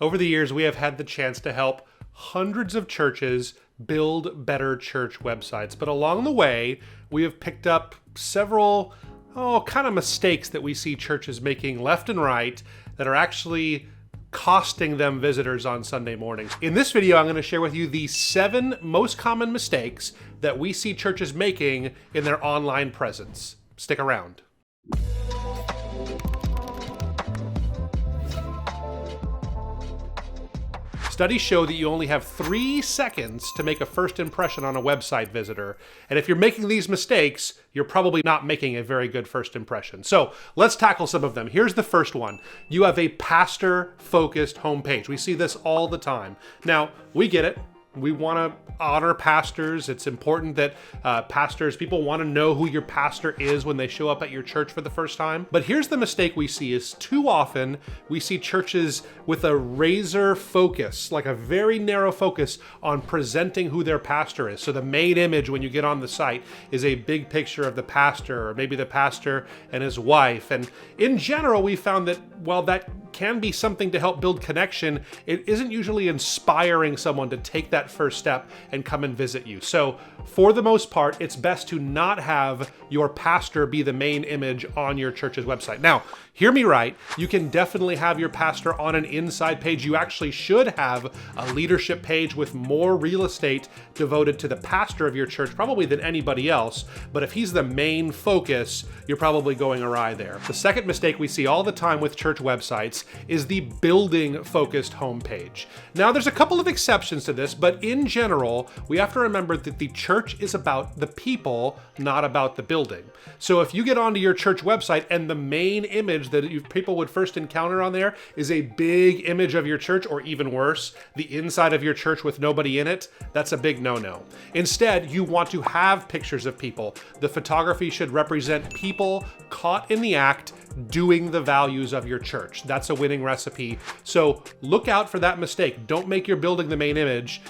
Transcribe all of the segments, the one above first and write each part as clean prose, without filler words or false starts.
Over the years, we have had the chance to help hundreds of churches build better church websites. But along the way, we have picked up several kind of mistakes that we see churches making left and right that are actually costing them visitors on Sunday mornings. In this video, I'm going to share with you the 7 most common mistakes that we see churches making in their online presence. Stick around. Studies show that you only have 3 seconds to make a first impression on a website visitor. And if you're making these mistakes, you're probably not making a very good first impression. So let's tackle some of them. Here's the first one. You have a pastor-focused homepage. We see this all the time. Now, we get it. We want to honor pastors. It's important that people want to know who your pastor is when they show up at your church for the first time. But here's the mistake we see is too often we see churches with a razor focus, like a very narrow focus on presenting who their pastor is. So the main image when you get on the site is a big picture of the pastor, or maybe the pastor and his wife. And in general, we found that while that can be something to help build connection, it isn't usually inspiring someone to take that first step and come and visit you. So for the most part, it's best to not have your pastor be the main image on your church's website. Now, hear me right, you can definitely have your pastor on an inside page. You actually should have a leadership page with more real estate devoted to the pastor of your church, probably than anybody else. But if he's the main focus, you're probably going awry there. The second mistake we see all the time with church websites is the building-focused homepage. Now, there's a couple of exceptions to this, but in general, we have to remember that the church is about the people, not about the building. So if you get onto your church website and the main image that people would first encounter on there is a big image of your church, or even worse, the inside of your church with nobody in it, that's a big no-no. Instead, you want to have pictures of people. The photography should represent people caught in the act doing the values of your church. That's a winning recipe. So look out for that mistake. Don't make your building the main image.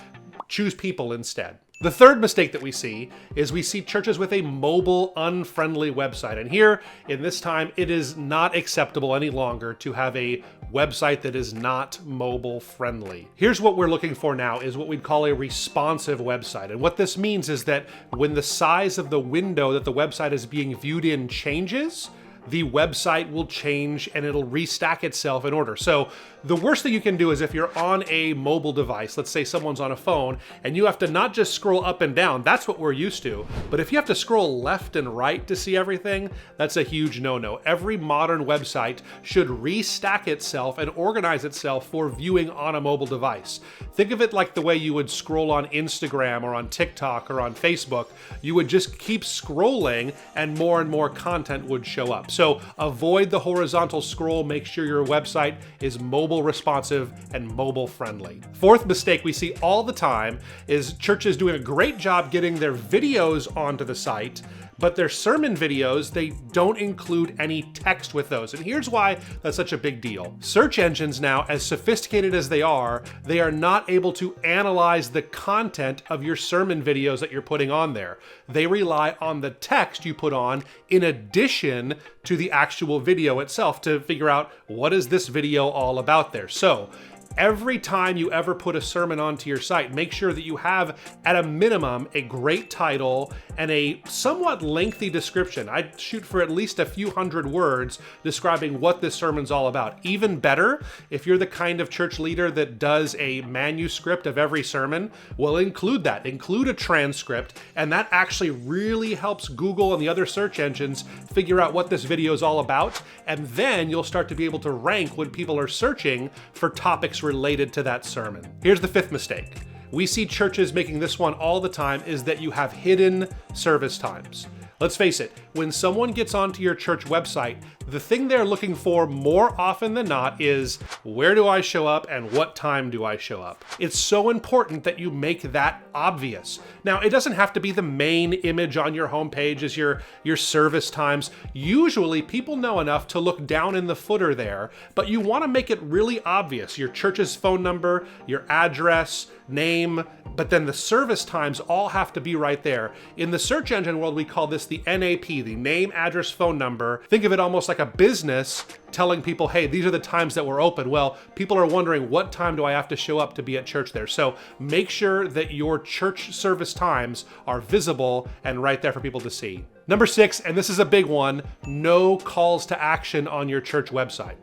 Choose people instead. The third mistake that we see is we see churches with a mobile-unfriendly website. And here, in this time, it is not acceptable any longer to have a website that is not mobile-friendly. Here's what we're looking for now is what we'd call a responsive website. And what this means is that when the size of the window that the website is being viewed in changes, the website will change and it'll restack itself in order. So the worst thing you can do is if you're on a mobile device, let's say someone's on a phone, and you have to not just scroll up and down, that's what we're used to, but if you have to scroll left and right to see everything, that's a huge no-no. Every modern website should restack itself and organize itself for viewing on a mobile device. Think of it like the way you would scroll on Instagram or on TikTok or on Facebook. You would just keep scrolling and more content would show up. So avoid the horizontal scroll. Make sure your website is mobile responsive and mobile friendly. Fourth mistake we see all the time is churches doing a great job getting their videos onto the site, but their sermon videos, they don't include any text with those. And here's why that's such a big deal. Search engines now, as sophisticated as they are not able to analyze the content of your sermon videos that you're putting on there. They rely on the text you put on in addition to the actual video itself to figure out what is this video all about there. So every time you ever put a sermon onto your site, make sure that you have, at a minimum, a great title and a somewhat lengthy description. I'd shoot for at least a few hundred words describing what this sermon's all about. Even better, if you're the kind of church leader that does a manuscript of every sermon, well, include that. Include a transcript, and that actually really helps Google and the other search engines figure out what this video is all about, and then you'll start to be able to rank when people are searching for topics related to that sermon. Here's the fifth mistake. We see churches making this one all the time, is that you have hidden service times. Let's face it, when someone gets onto your church website, the thing they're looking for more often than not is, where do I show up and what time do I show up? It's so important that you make that obvious. Now, it doesn't have to be the main image on your homepage as your service times. Usually people know enough to look down in the footer there, but you want to make it really obvious. Your church's phone number, your address, name, but then the service times all have to be right there. In the search engine world, we call this this the NAP, the name, address, phone number. Think of it almost like a business telling people, hey, these are the times that we're open. Well, people are wondering, what time do I have to show up to be at church there? So make sure that your church service times are visible and right there for people to see. Number 6, and this is a big one, no calls to action on your church website.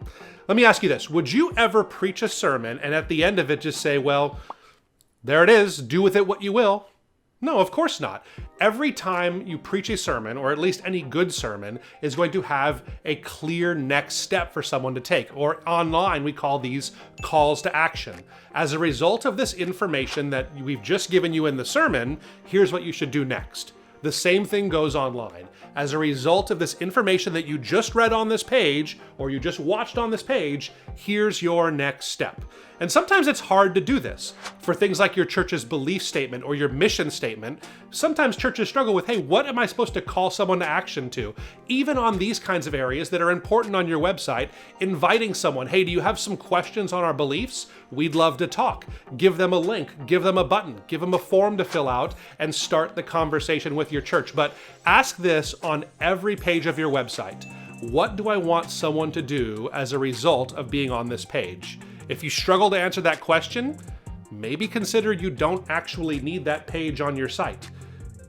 Let me ask you this. Would you ever preach a sermon and at the end of it just say, well, there it is, do with it what you will? No, of course not. Every time you preach a sermon, or at least any good sermon, is going to have a clear next step for someone to take. Or online, we call these calls to action. As a result of this information that we've just given you in the sermon, here's what you should do next. The same thing goes online. As a result of this information that you just read on this page, or you just watched on this page, here's your next step. And sometimes it's hard to do this. For things like your church's belief statement or your mission statement, sometimes churches struggle with, hey, what am I supposed to call someone to action to? Even on these kinds of areas that are important on your website, inviting someone, hey, do you have some questions on our beliefs? We'd love to talk. Give them a link, give them a button, give them a form to fill out, and start the conversation with your church. But ask this on every page of your website. What do I want someone to do as a result of being on this page? If you struggle to answer that question, maybe consider you don't actually need that page on your site.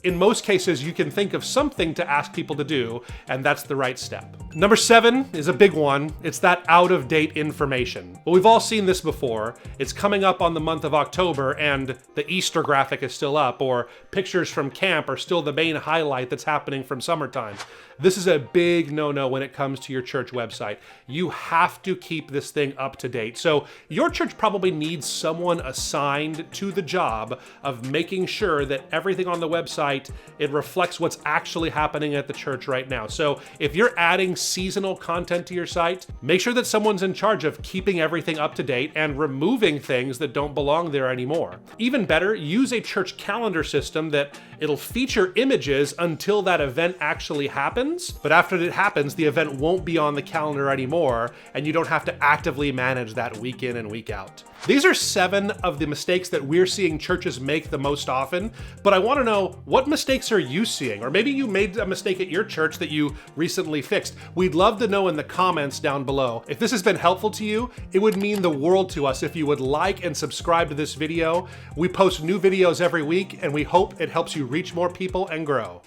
In most cases, you can think of something to ask people to do, and that's the right step. Number 7 is a big one. It's that out-of-date information. Well, we've all seen this before. It's coming up on the month of October, and the Easter graphic is still up, or pictures from camp are still the main highlight that's happening from summertime. This is a big no-no when it comes to your church website. You have to keep this thing up to date. So your church probably needs someone assigned to the job of making sure that everything on the website, it reflects what's actually happening at the church right now. So if you're adding seasonal content to your site, make sure that someone's in charge of keeping everything up to date and removing things that don't belong there anymore. Even better, use a church calendar system that it'll feature images until that event actually happens. But after it happens, the event won't be on the calendar anymore, and you don't have to actively manage that week in and week out. These are 7 of the mistakes that we're seeing churches make the most often, but I want to know, what mistakes are you seeing? Or maybe you made a mistake at your church that you recently fixed. We'd love to know in the comments down below. If this has been helpful to you, it would mean the world to us if you would like and subscribe to this video. We post new videos every week, and we hope it helps you reach more people and grow.